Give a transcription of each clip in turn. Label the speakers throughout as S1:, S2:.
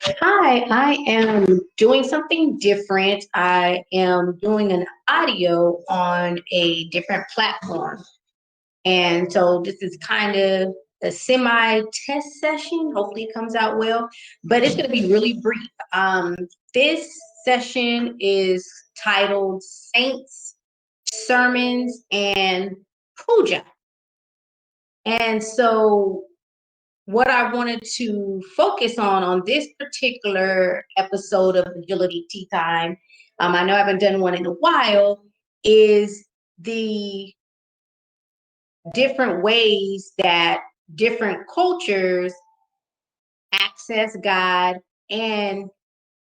S1: Hi, I am doing something different. I am doing an audio on a different platform. And so this is kind of a semi-test session. Hopefully it comes out well, but it's going to be really brief. This session is titled Saints, Sermons, and Puja. And so what I wanted to focus on this particular episode of Agility Tea Time, I know I haven't done one in a while, is the different ways that different cultures access God and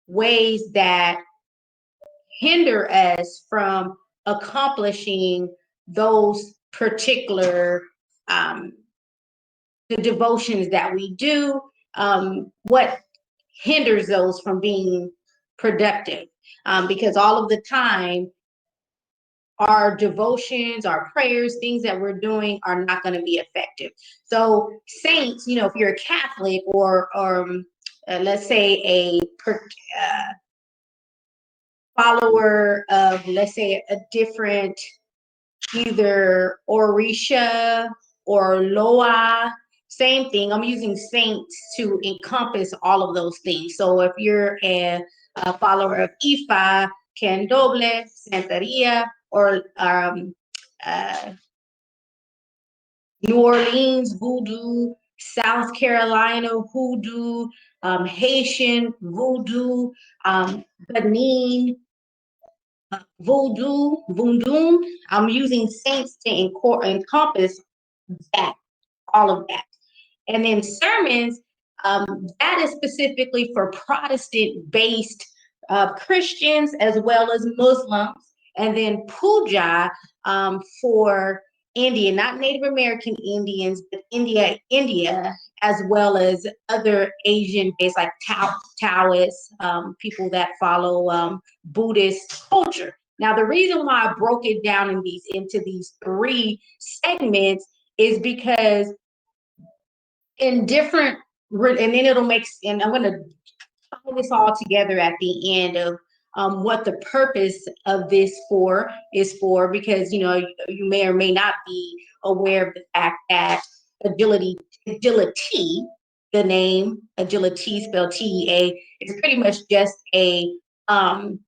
S1: ways that hinder us from accomplishing those particular the devotions that we do, what hinders those from being productive. Because all of the time, our devotions, our prayers, things that we're doing are not going to be effective. So, saints, if you're a Catholic or let's say follower of, let's say, a different either Orisha or Loa, same thing. I'm using saints to encompass all of those things. So if you're a follower of Ifa, Candomblé, Santeria, or uh, New Orleans voodoo, South Carolina hoodoo, Haitian voodoo, Benin voodoo. I'm using saints to encompass that, all of that. And then sermons, that is specifically for Protestant-based Christians as well as Muslims. And then puja for India, not Native American Indians, but India, as well as other Asian-based like Taoists, people that follow Buddhist culture. Now, the reason why I broke it down into these three segments is because in different, and then it'll make, and I'm going to tie this all together at the end of what the purpose of this is for, because you may or may not be aware of the fact that agility, the name agility spelled TEA, is pretty much just a kind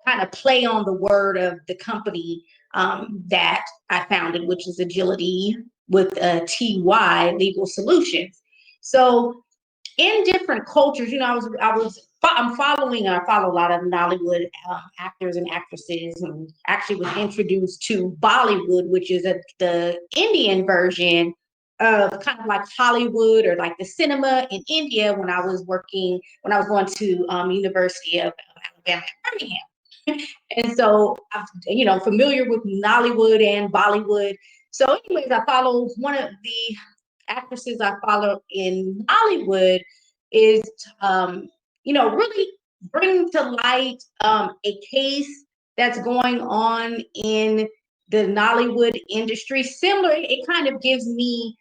S1: of play on the word of the company that I founded, which is Agility with TY Legal Solutions. So in different cultures, I'm following, I follow a lot of Nollywood actors and actresses, and actually was introduced to Bollywood, which is the Indian version of kind of like Hollywood or like the cinema in India when I was going to University of Alabama at Birmingham. And so I'm, familiar with Nollywood and Bollywood. So anyways, I follow one of the actresses I follow in Hollywood is, really bring to light a case that's going on in the Nollywood industry. Similar, it kind of gives me,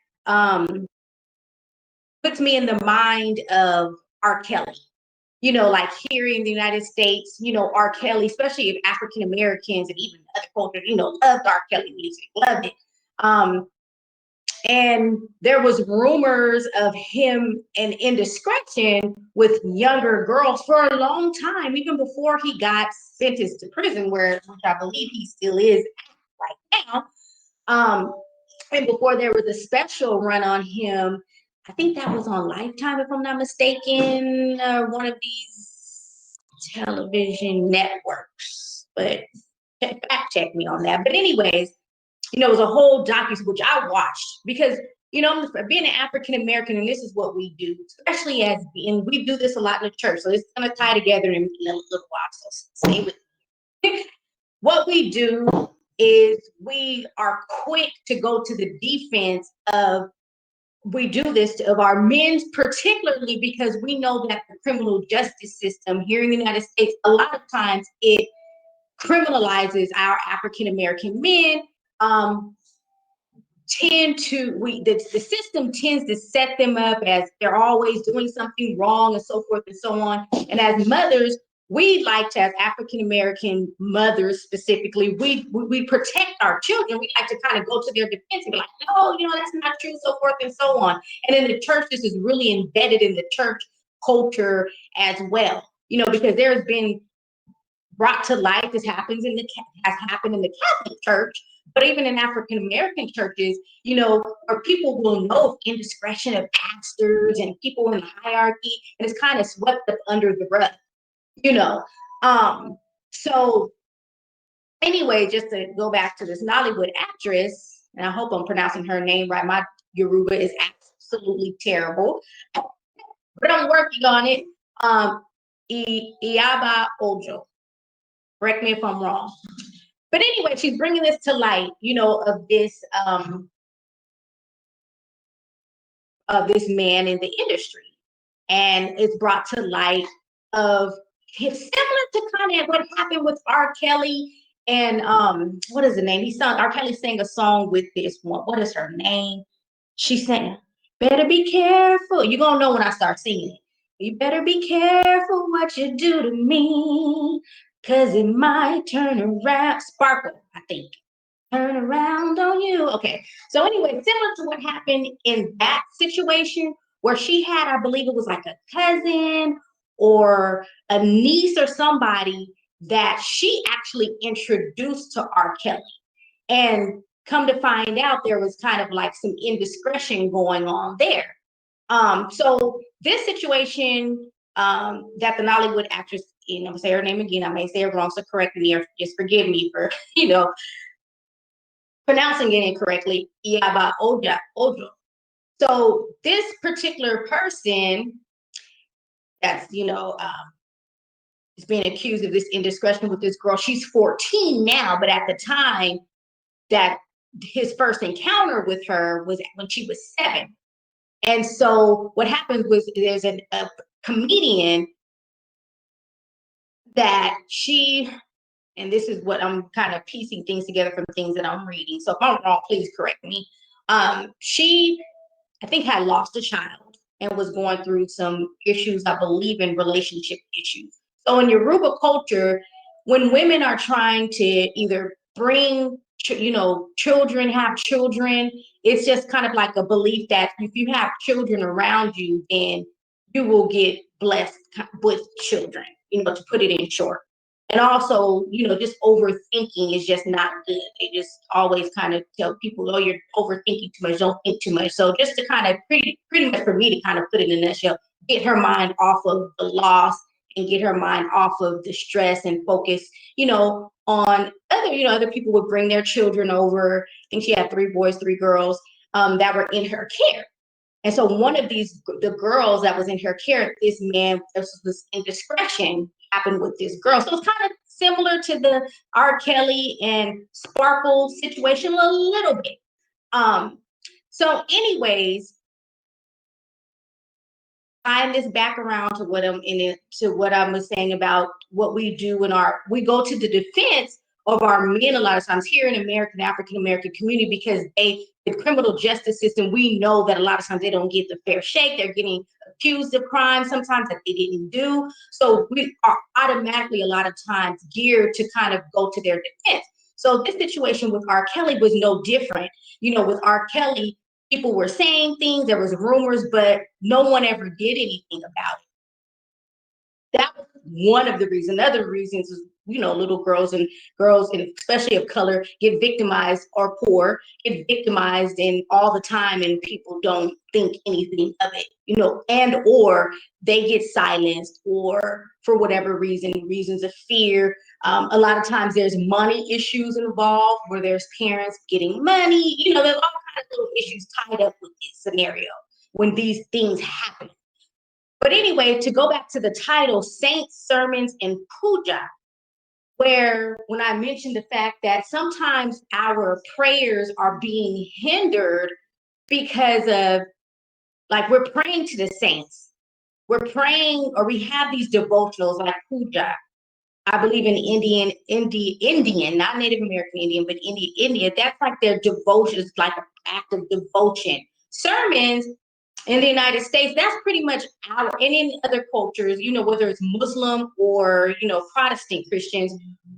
S1: puts me in the mind of R. Kelly. Like here in the United States, R. Kelly, especially if African Americans and even other cultures, loved R. Kelly music, loved it. And there was rumors of him and indiscretion with younger girls for a long time, even before he got sentenced to prison, which I believe he still is right now. And before there was a special run on him, I think that was on Lifetime, if I'm not mistaken, one of these television networks. But fact check me on that. But anyways, it was a whole docu which I watched because being an African American, and this is what we do, especially and we do this a lot in the church. So it's going to tie together in a little while. So stay with me. What we do is we are quick to go to the defense of. We do this of our men, particularly because we know that the criminal justice system here in the United States, a lot of times it criminalizes our African American men. tend to the system tends to set them up as they're always doing something wrong and so forth and so on. And as mothers, we like to, as African American mothers specifically, we protect our children. We like to kind of go to their defense and be like, no, that's not true, so forth and so on. And in the church, this is really embedded in the church culture as well, because there's been brought to light. This has happened in the Catholic Church, but even in African American churches, where people will know of indiscretion of pastors and people in the hierarchy, and it's kind of swept up under the rug, So anyway, just to go back to this Nollywood actress, and I hope I'm pronouncing her name right. My Yoruba is absolutely terrible, but I'm working on it. Iyaba Ojo. Correct me if I'm wrong. But anyway, she's bringing this to light, of this man in the industry, and it's brought to light of similar to kind of what happened with R. Kelly and what is the name? R. Kelly sang a song with this one. What is her name? She sang, "Better be careful." You're gonna know when I start singing it. You better be careful what you do to me, 'cause it might turn around. Sparkle, I think. Turn around on you. Okay. So anyway, similar to what happened in that situation where she had, I believe it was like a cousin or a niece or somebody that she actually introduced to R. Kelly. And come to find out, there was kind of like some indiscretion going on there. So this situation that the Nollywood actress, I'm gonna say her name again. I may say it wrong, so correct me or just forgive me for, pronouncing it incorrectly. Iyaba Ojo. So this particular person that's, is being accused of this indiscretion with this girl. She's 14 now, but at the time that his first encounter with her was when she was 7. And so what happened was there's a comedian that and this is what I'm kind of piecing things together from things that I'm reading. So if I'm wrong, please correct me. She, I think, had lost a child and was going through some issues, I believe, in relationship issues. So in Yoruba culture, when women are trying to either bring, children, have children, it's just kind of like a belief that if you have children around you, then you will get blessed with children, to put it in short. And also, just overthinking is just not good. They just always kind of tell people, oh, you're overthinking too much, don't think too much. So just to kind of pretty much for me to kind of put it in a nutshell, get her mind off of the loss and get her mind off of the stress and focus, on other people would bring their children over. I think she had 3 boys, 3 girls that were in her care. And so one of the girls that was in her care, this man, this indiscretion happened with this girl. So it's kind of similar to the R. Kelly and Sparkle situation a little bit. So anyways, tying this back around to what I was saying about what we do when we go to the defense of our men a lot of times here in American, African American community, because the criminal justice system, we know that a lot of times they don't get the fair shake. They're getting accused of crimes sometimes that they didn't do. So we are automatically a lot of times geared to kind of go to their defense. So this situation with R. Kelly was no different. With R. Kelly, people were saying things, there was rumors, but no one ever did anything about it. That was one of the reasons. Other reasons is, little girls and especially of color get victimized, or poor get victimized and all the time, and people don't think anything of it, and or they get silenced, or for whatever reasons of fear. A lot of times there's money issues involved where there's parents getting money, there's all kinds of little issues tied up with this scenario when these things happen. But anyway, to go back to the title, Saints, Sermons, and Puja, where when I mentioned the fact that sometimes our prayers are being hindered because of, like, we're praying to the saints. We're praying, or we have these devotionals like Puja, I believe in Indian, not Native American Indian, but India. That's like their devotion. It's like an act of devotion. Sermons in the United States, that's pretty much our, and in other cultures, whether it's Muslim or, Protestant Christians,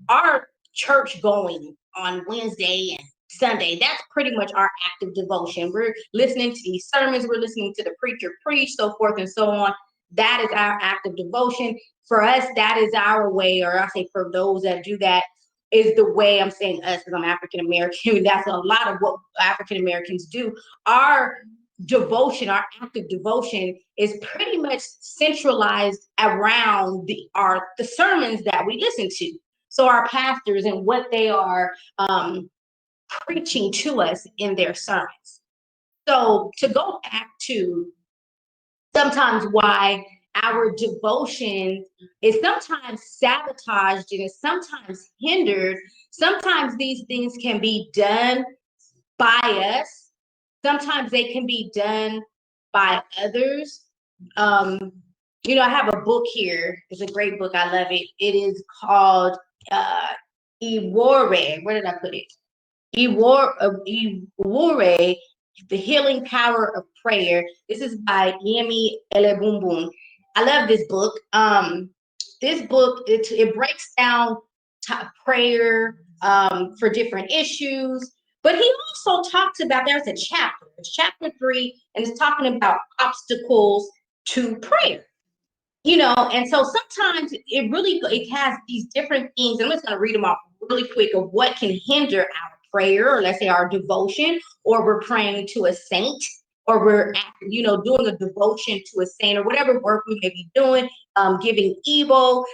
S1: our church going on Wednesday and Sunday, that's pretty much our act of devotion. We're listening to these sermons, we're listening to the preacher preach, so forth and so on. That is our act of devotion. For us, that is our way, or I say for those that do that, is the way. I'm saying us because I'm African American. That's a lot of what African Americans do. Our devotion, our active devotion, is pretty much centralized around the sermons that we listen to. So our pastors and what they are preaching to us in their sermons. So to go back to sometimes why our devotion is sometimes sabotaged and is sometimes hindered. Sometimes these things can be done by us. Sometimes they can be done by others. I have a book here. It's a great book. I love it. It is called Iwore. Where did I put it? Iwore, The Healing Power of Prayer. This is by Yemi Elebumbum. I love this book. This book, it breaks down prayer for different issues. But he also talks about, there's a chapter, it's chapter 3, and it's talking about obstacles to prayer. And so sometimes it has these different things, and I'm just going to read them off really quick of what can hinder our prayer, or let's say our devotion, or we're praying to a saint, or we're doing a devotion to a saint, or whatever work we may be doing, giving evil,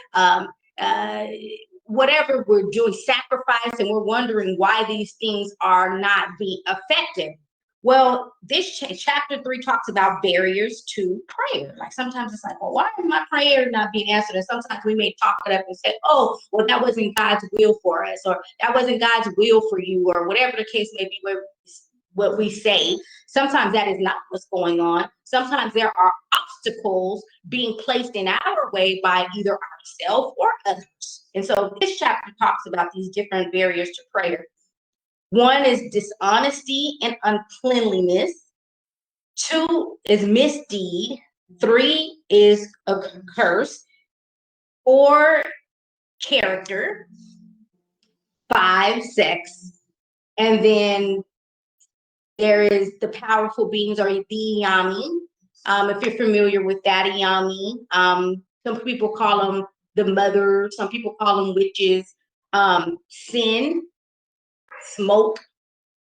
S1: whatever we're doing, sacrifice, and we're wondering why these things are not being effective. Well, this chapter 3 talks about barriers to prayer. Like sometimes it's like, well, why is my prayer not being answered? And sometimes we may talk it up and say, oh, well, that wasn't God's will for us, or that wasn't God's will for you, or whatever the case may be, what we say. Sometimes that is not what's going on. Sometimes there are obstacles being placed in our way by either ourselves or others. And so this chapter talks about these different barriers to prayer. 1 is dishonesty and uncleanliness. 2 is misdeed. 3 is a curse. 4, character. 5, sex. And then there is the powerful beings, or the Yami. If you're familiar with that, Yami. Some people call them the mother. Some people call them witches. Sin, smoke.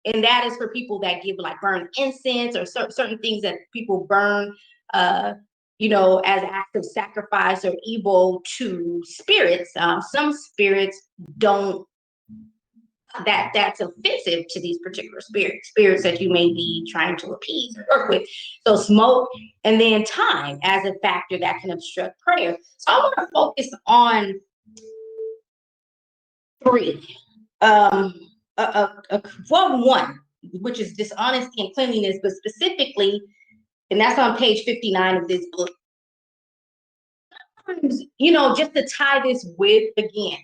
S1: And that is for people that give, like, burn incense, or certain things that people burn, as acts of sacrifice or evil to spirits. Some spirits don't, that's offensive to these particular spirits that you may be trying to appease or work with. So smoke, and then time as a factor that can obstruct prayer. So I want to focus on 3. Well, 1, which is dishonesty and cleanliness, but specifically, and that's on page 59 of this book. Just to tie this with, again,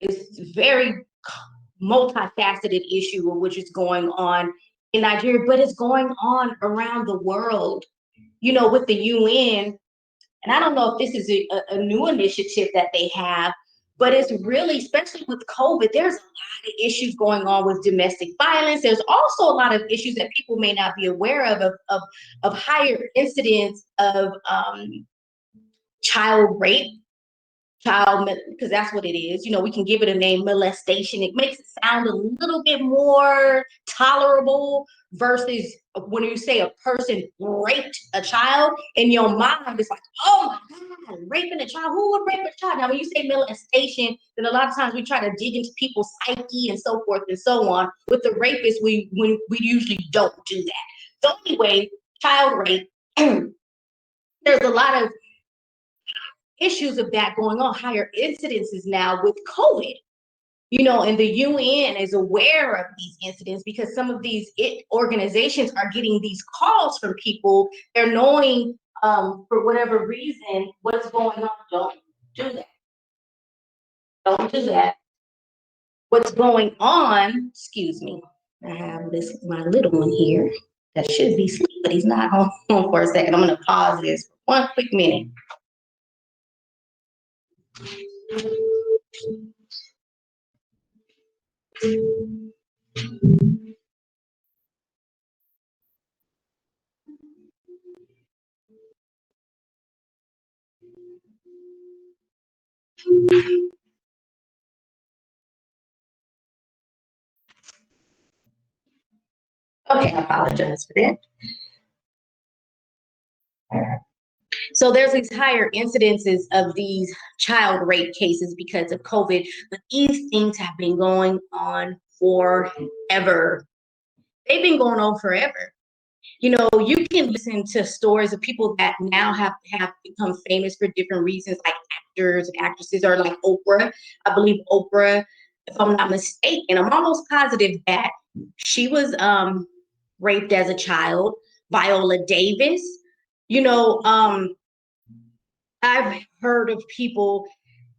S1: it's very multifaceted issue of which is going on in Nigeria, but it's going on around the world, with the UN. And I don't know if this is a new initiative that they have, but it's really, especially with COVID, there's a lot of issues going on with domestic violence. There's also a lot of issues that people may not be aware of higher incidents of child rape, because that's what it is. We can give it a name, molestation. It makes it sound a little bit more tolerable versus when you say a person raped a child. In your mind, it's like, oh my God, raping a child. Who would rape a child? Now, when you say molestation, then a lot of times we try to dig into people's psyche and so forth and so on. With the rapist, we usually don't do that. So anyway, child rape. There's a lot of issues of that going on, higher incidences now with COVID, and the UN is aware of these incidents because some of these organizations are getting these calls from people. They're knowing for whatever reason what's going on. Don't do that. Don't do that. What's going on, excuse me, I have this, my little one here that should be asleep, but he's not home for a second. I'm going to pause this for one quick minute. Okay, I apologize for that. So there's these higher incidences of these child rape cases because of COVID, but these things have been going on forever. They've been going on forever. You know, you can listen to stories of people that now have become famous for different reasons, like actors and actresses, or like Oprah. I believe Oprah, if I'm not mistaken, I'm almost positive that she was raped as a child. Viola Davis, you know, I've heard of people,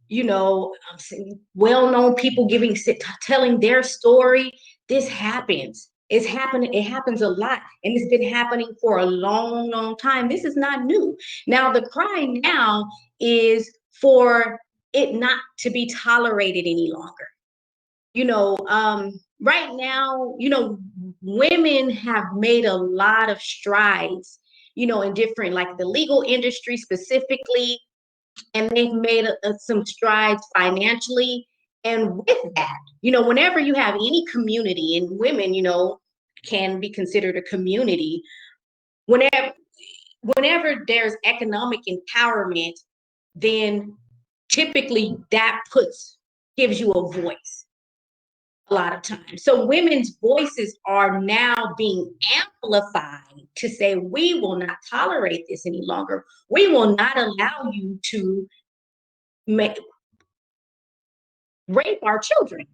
S1: you know, well-known people telling their story. This happens. It's happening. It happens a lot, and it's been happening for a long, long time. This is not new. Now, the cry now is for it not to be tolerated any longer. You know, right now, you know, women have made a lot of strides, you know, in different, like the legal industry specifically, and they've made some strides financially. And with that, you know, whenever you have any community, and women, you know, can be considered a community, whenever whenever there's economic empowerment, then typically that gives you a voice a lot of times. So women's voices are now being amplified to say, we will not tolerate this any longer. We will not allow you to rape our children.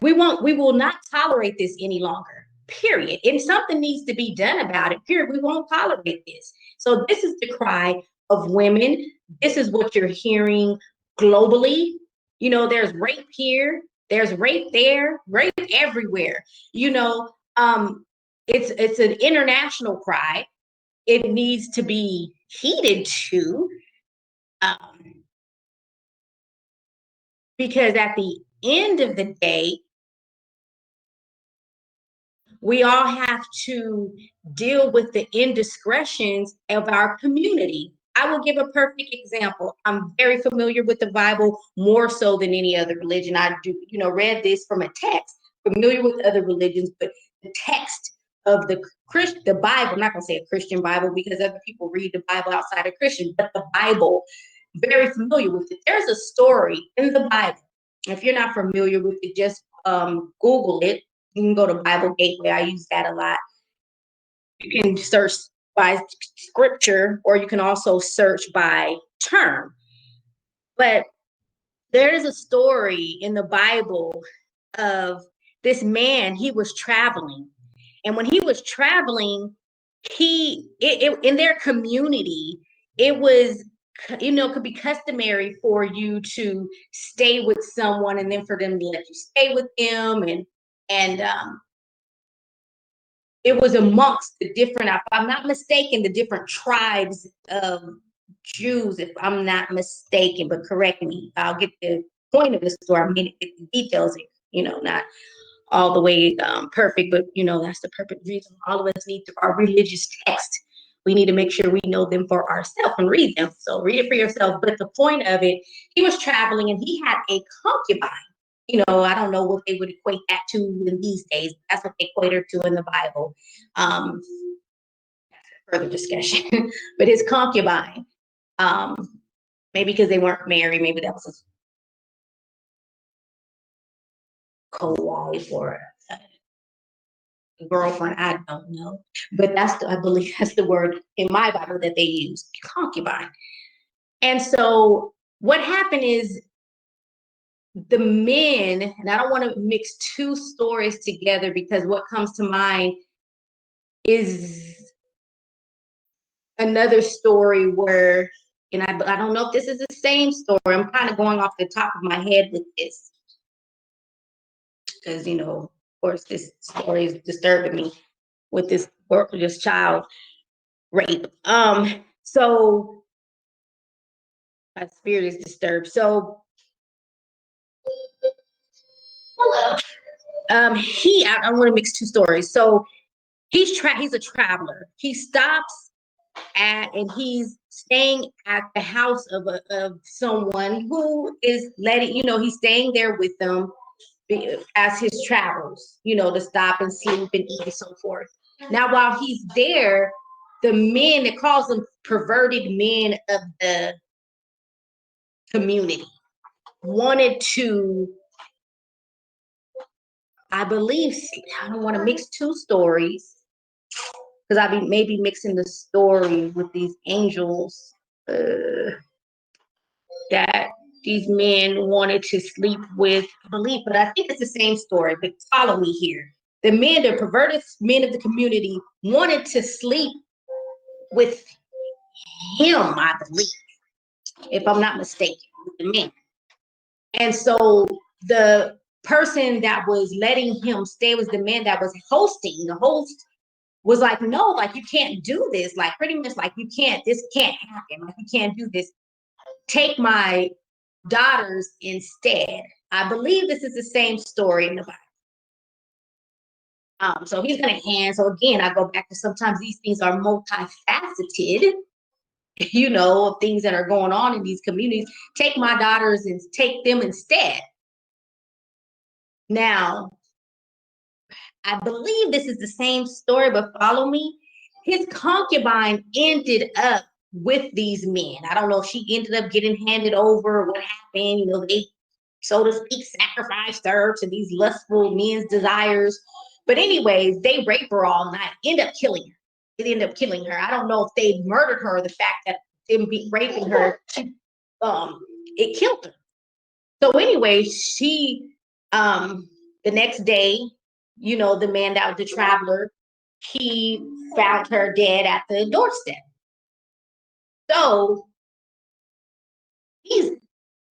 S1: We will not tolerate this any longer. Period. And something needs to be done about it. Period. We won't tolerate this. So this is the cry of women. This is what you're hearing globally. You know, there's rape here, there's rape there, rape everywhere. You know, it's an international cry. It needs to be heeded to, because at the end of the day, we all have to deal with the indiscretions of our community. I will give a perfect example. I'm very familiar with the Bible, more so than any other religion. I do, you know, read this from a text, familiar with other religions, but the text of the Bible, I'm not going to say a Christian Bible because other people read the Bible outside of Christian, but the Bible, very familiar with it. There's a story in the Bible. If you're not familiar with it, just Google it. You can go to Bible Gateway. I use that a lot. You can search by scripture, or you can also search by term. But there is a story in the Bible of this man. He was traveling, and when he was traveling, in their community, it was, you know, could be customary for you to stay with someone and then for them to let you stay with them, and it was amongst the different, if I'm not mistaken, the different tribes of Jews, if I'm not mistaken, but correct me. I'll get the point of the story. I mean, the details, you know, not all the way perfect, but, you know, that's the perfect reason all of us need our religious text. We need to make sure we know them for ourselves and read them. So read it for yourself. But the point of it, he was traveling and he had a concubine. You know, I don't know what they would equate that to in these days. That's what they equate her to in the Bible. Further discussion. But his concubine, maybe because they weren't married, maybe that was his co-wife or girlfriend. I don't know, but I believe that's the word in my Bible that they use, concubine. And so what happened is, the men, and I don't want to mix two stories together because what comes to mind is another story where and I don't know if this is the same story. I'm kind of going off the top of my head with this because, of course, this story is disturbing me with this child rape. So my spirit is disturbed. So, I don't want to mix two stories. So he's a traveler. He stops and he's staying at the house of someone who is he's staying there with them as his travels, to stop and sleep and eat and so forth. Now, while he's there, the men, it calls them perverted men of the community, wanted to, I believe, I don't want to mix two stories because I'll be maybe mixing the story with these angels that these men wanted to sleep with, I believe, but I think it's the same story, but follow me here. The perverted men of the community wanted to sleep with him, I believe, if I'm not mistaken, with the men. And so the person that was letting him stay was the man that was hosting. The host was like, no, like, you can't do this. Like, pretty much like, this can't happen. Like, you can't do this. Take my daughters instead. I believe this is the same story in the Bible. So he's going to hand. So again, I go back to sometimes these things are multifaceted, of things that are going on in these communities. Take my daughters and take them instead. Now, I believe this is the same story, but follow me. His concubine ended up with these men. I don't know if she ended up getting handed over or what happened. They, so to speak, sacrificed her to these lustful men's desires. But anyways, they rape her all night, end up killing her. It ended up killing her. I don't know if they murdered her. The fact that them raping her, it killed her. So anyway, she, the next day, the man that was the traveler, he found her dead at the doorstep. So he's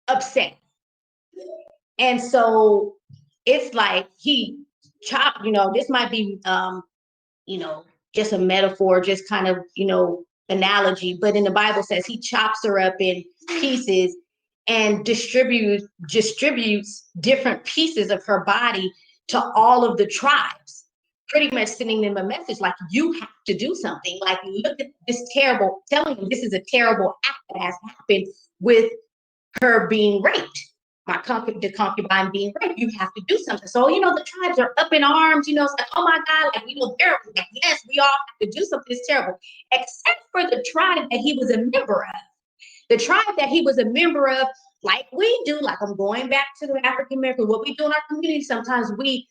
S1: upset. And so it's like he chopped, this might be, just a metaphor, just kind of, analogy. But in the Bible says he chops her up in pieces and distributes different pieces of her body to all of the tribes, pretty much sending them a message like, you have to do something. Like, look at this terrible, telling them this is a terrible act that has happened with her being raped. The concubine being raped, you have to do something. So, the tribes are up in arms, it's like, oh my God, like, they're like, yes, we all have to do something. It's terrible. Except for the tribe that he was a member of. The tribe that he was a member of, like we do, like, I'm going back to the African American, what we do in our community, sometimes we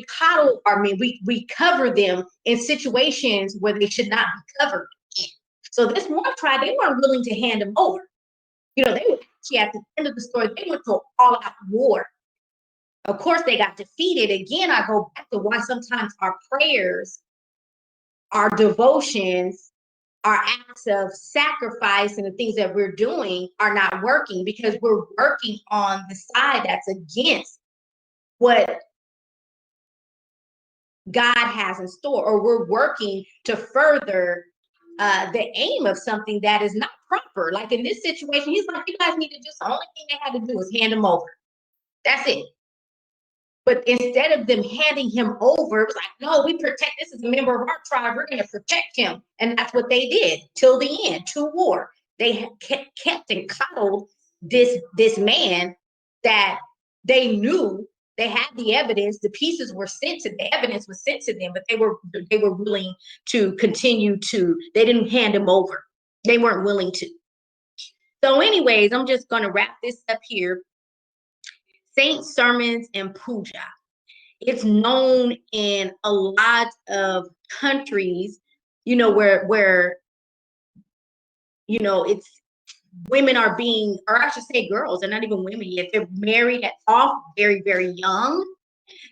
S1: coddle our men, we cover them in situations where they should not be covered in. So this one tribe, they weren't willing to hand him over. They were actually, at the end of the story, they went to all-out war. Of course, they got defeated. Again, I go back to why sometimes our prayers, our devotions, our acts of sacrifice and the things that we're doing are not working, because we're working on the side that's against what God has in store, or we're working to further the aim of something that is not proper. Like in this situation, he's like, you guys need to do, the only thing they had to do is hand him over. That's it. But instead of them handing him over, it was like, no, this is a member of our tribe, we're going to protect him. And that's what they did till the end, to war. They kept and coddled this man that they knew. They had the evidence, the pieces were sent to, the evidence was sent to them, but they were willing to continue to, they didn't hand him over. They weren't willing to. So anyways, I'm just going to wrap this up here. Saint sermons and puja. It's known in a lot of countries, where it's women are being, or I should say girls, they're not even women yet. They're married off very, very young.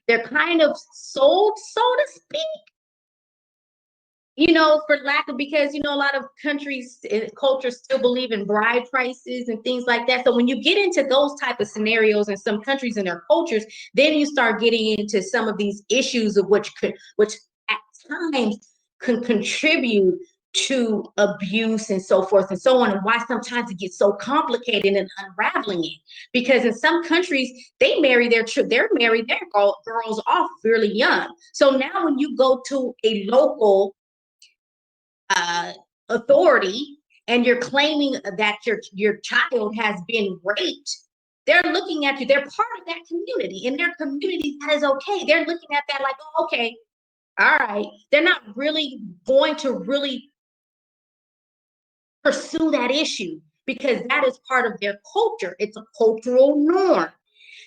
S1: They're kind of sold, so to speak, for lack of, because, a lot of countries and cultures still believe in bride prices and things like that. So when you get into those type of scenarios in some countries and their cultures, then you start getting into some of these issues of which at times can contribute to abuse and so forth and so on, and why sometimes it gets so complicated and unraveling it. Because in some countries, they marry their girls off really young. So now when you go to a local authority and you're claiming that your child has been raped, they're looking at you. They're part of that community. In their community, that is okay. They're looking at that like, oh, okay, all right. They're not really going to really pursue that issue because that is part of their culture. It's a cultural norm.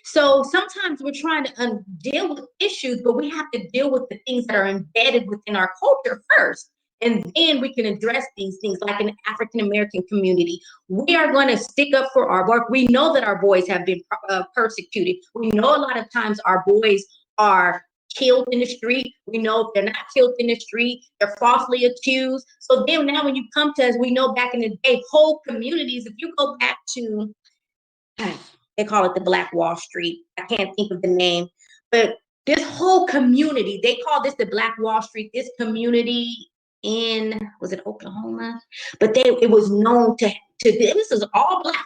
S1: So sometimes we're trying to deal with issues, but we have to deal with the things that are embedded within our culture first. And then we can address these things. Like in the African American community, we are going to stick up for our work. We know that our boys have been persecuted. We know a lot of times our boys are killed in the street. We know if they're not killed in the street, they're falsely accused. So then now when you come to us, we know back in the day, whole communities, if you go back to, they call it the Black Wall Street. I can't think of the name, but this whole community, they call this the Black Wall Street, this community in, was it Oklahoma? But it was known to this is all black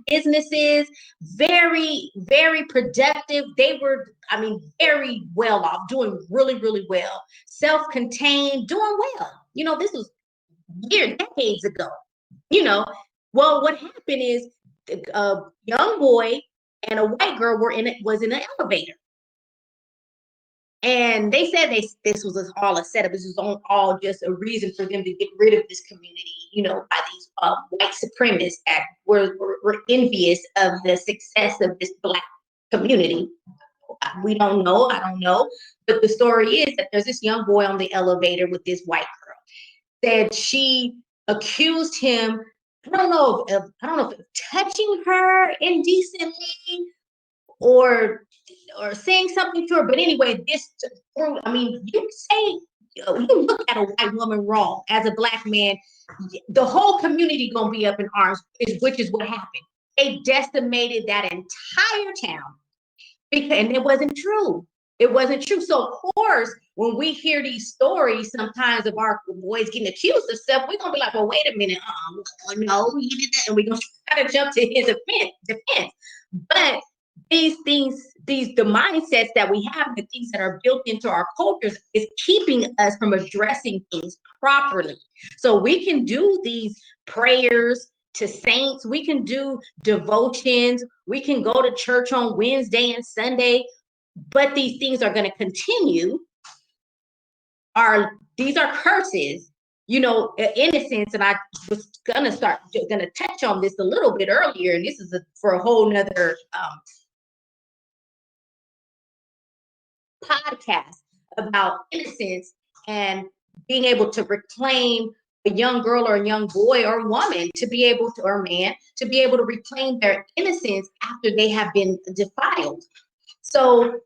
S1: businesses, very, very productive. They were, very well off, doing really, really well, self-contained, doing well. This was decades ago. Well, what happened is a young boy and a white girl was in an elevator. And they said this was all a setup. This was all just a reason for them to get rid of this community, by these white supremacists that were envious of the success of this black community. We don't know. I don't know. But the story is that there's this young boy on the elevator with this white girl. That she accused him. I don't know if touching her indecently or saying something to her. But anyway, you say you look at a white woman wrong as a black man, the whole community gonna be up in arms, which is what happened. They decimated that entire town and it wasn't true. It wasn't true. So of course, when we hear these stories sometimes of our boys getting accused of stuff, we're gonna be like, well, wait a minute, no, he did that, and we're gonna try to jump to his defense. But these things, the mindsets that we have, the things that are built into our cultures is keeping us from addressing things properly. So we can do these prayers to saints, we can do devotions, we can go to church on Wednesday and Sunday, but these things are going to continue. These are curses, innocence. And I was going to touch on this a little bit earlier, and this is for a whole nother podcast about innocence and being able to reclaim a young girl or a young boy or woman to be able to, or man, to be able to reclaim their innocence after they have been defiled. So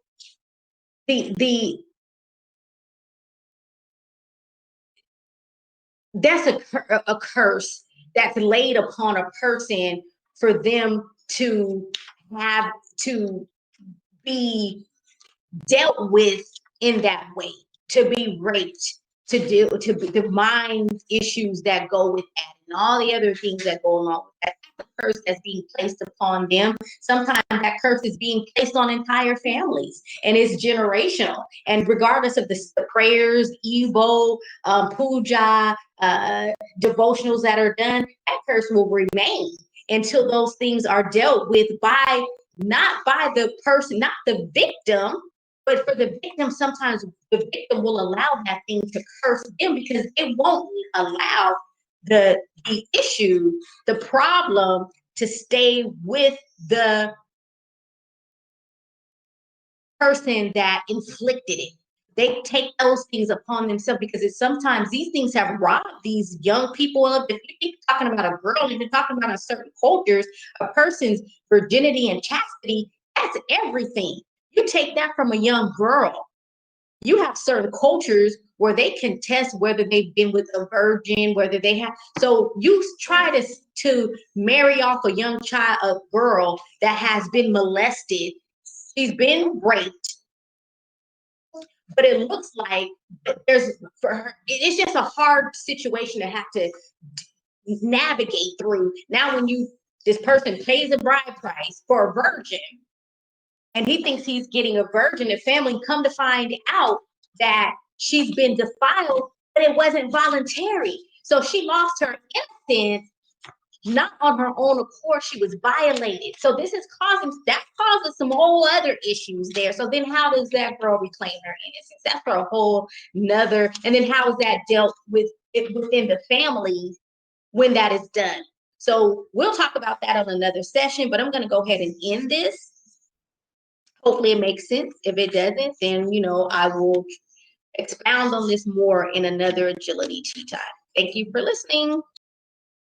S1: that's a curse that's laid upon a person for them to have to be dealt with in that way, to be raped, to the mind issues that go with that, and all the other things that go along with that. That's a curse that's being placed upon them. Sometimes that curse is being placed on entire families, and it's generational. And regardless of the prayers, Evo, Puja, devotionals that are done, that curse will remain until those things are dealt with not by the person, not the victim. But for the victim, sometimes the victim will allow that thing to curse them because it won't allow the issue, the problem, to stay with the person that inflicted it. They take those things upon themselves because sometimes these things have robbed these young people of. If you're talking about a girl, if you're talking about a certain cultures, a person's virginity and chastity, that's everything. You take that from a young girl, you have certain cultures where they contest whether they've been with a virgin, whether they have. So you try to marry off a young child, a girl that has been molested. She's been raped, but it looks like there's for her. It's just a hard situation to have to navigate through. Now, when this person pays a bride price for a virgin, and he thinks he's getting a virgin, the family come to find out that she's been defiled, but it wasn't voluntary. So she lost her innocence, not on her own accord. She was violated. So this is causes some whole other issues there. So then how does that girl reclaim her innocence? That's for a whole nother. And then how is that dealt with within the family when that is done? So we'll talk about that on another session, but I'm going to go ahead and end this. Hopefully it makes sense. If it doesn't, then, I will expound on this more in another Agility Tea Time. Thank you for listening.